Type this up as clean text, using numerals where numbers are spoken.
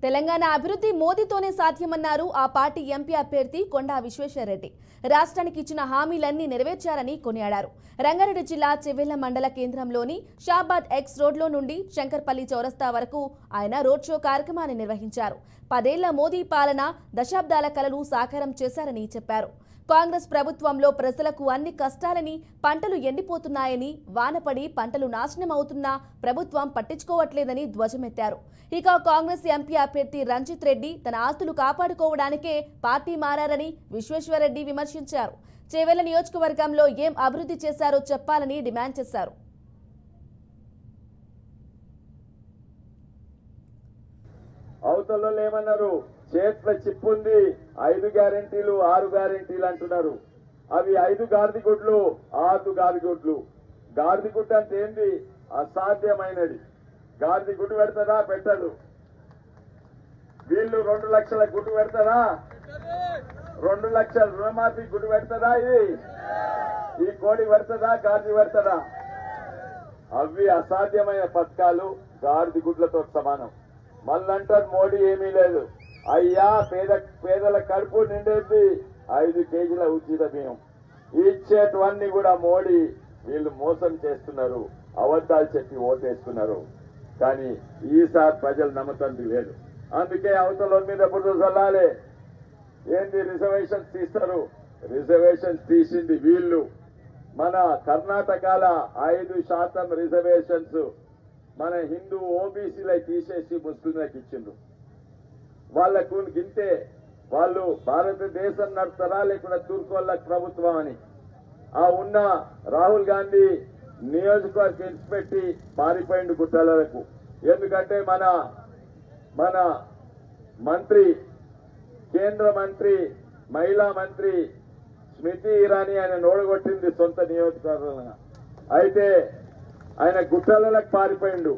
తెలంగాణ అభివృద్ధి మోదీతోనే సాధ్యమన్నారు ఆ party MP అభ్యర్థి కొండా విశ్వేశ్వరరెడ్డి. రాష్ట్రానికి ఇచ్చిన హామీలన్నీ నెరవేర్చారని కొనియాడారు. రంగారెడ్డి జిల్లా చెవెళ్ల మండల కేంద్రంలోని షాబాద్ ఎక్స్ రోడ్లో నుండి శంకర్పల్లి చౌరస్తా వరకు ఆయన రోడ్ షో కార్యక్రమాన్ని నిర్వహించారు. 10 ఏళ్ల మోదీ పాలన దశాబ్దాల కలను సాకారం చేశారని చెప్పారు. కాంగ్రెస్ ప్రభుత్వంలో ప్రజలకు అన్ని కష్టాలని, పంటలు ఎండిపోతున్నాయని, వానపడి పంటలు నాశనం అవుతున్నా ప్రభుత్వం పట్టించుకోవట్లేదని ధ్వజమెత్తారు. ఇక కాంగ్రెస్ ఎంపీ అభ్యర్థి రంజిత్ రెడ్డి తన ఆస్తులు కాపాడుకోవడానికే పార్టీ మారారని విశ్వేశ్వరరెడ్డి విమర్శించారు. చేవెళ్ల నియోజకవర్గంలో ఏం అభివృద్ధి చేశారో చెప్పాలని డిమాండ్ చేశారు. అవతలలో ఏమన్నారు, చేట్ల చిప్పుంది, 5 గ్యారెంటీలు 6 గ్యారెంటీలు అంటున్నారు. అవి 5 గాడిదగుడ్లు 6 గాడిదగుడ్లు. గాడిదగుడ్డు అంటే ఏంది? అసాధ్యమైనది. గాడిదగుడ్డు పెడతారా? పెట్టదు. వీళ్ళు 2 లక్షల గుడ్డు పెడతారా? 2 లక్షల రుణమాఫీ గుడ్డు పెడతారా? ఈ కోడి పెడతారా? గాడిద పెడతారా? అవి అసాధ్యమైన పథకాలు గాడిదగుడ్లతో సమానం. మళ్ళంటారు మోడీ ఏమీ లేదు. అయ్యా, పేదల కడుపు నిండేది 5 కేజీల ఉచిత బియ్యం ఇచ్చేటివన్నీ కూడా మోడీ వీళ్ళు మోసం చేస్తున్నారు, అబద్ధాలు చెప్పి ఓటేస్తున్నారు. కానీ ఈసారి ప్రజలు నమ్మకంది లేదు. అందుకే అవతల మీద ఎప్పుడు చల్లాలి. ఏంది రిజర్వేషన్స్ తీస్తారు? రిజర్వేషన్స్ తీసింది వీళ్ళు. మన కర్ణాటకల 5% రిజర్వేషన్స్ మన హిందూ ఓబీసీలై తీసేసి ముస్లింలకు ఇచ్చిండ్రు. వాళ్లకు గింతే. వాళ్ళు భారతదేశం నడుస్తారా లేకుండా తూర్కోళ్ళ ప్రభుత్వం అని ఆ ఉన్న రాహుల్ గాంధీ నియోజకవర్గం ఇన్స్పెట్టి పారిపోయిండు గుట్టలకు. ఎందుకంటే మన మంత్రి, కేంద్ర మంత్రి, మహిళా మంత్రి స్మృతి ఇరానీ ఆయన ఓడగొట్టింది సొంత నియోజకవర్గంలో. అయితే ఆయన గుట్టలకు పారిపోయిండు.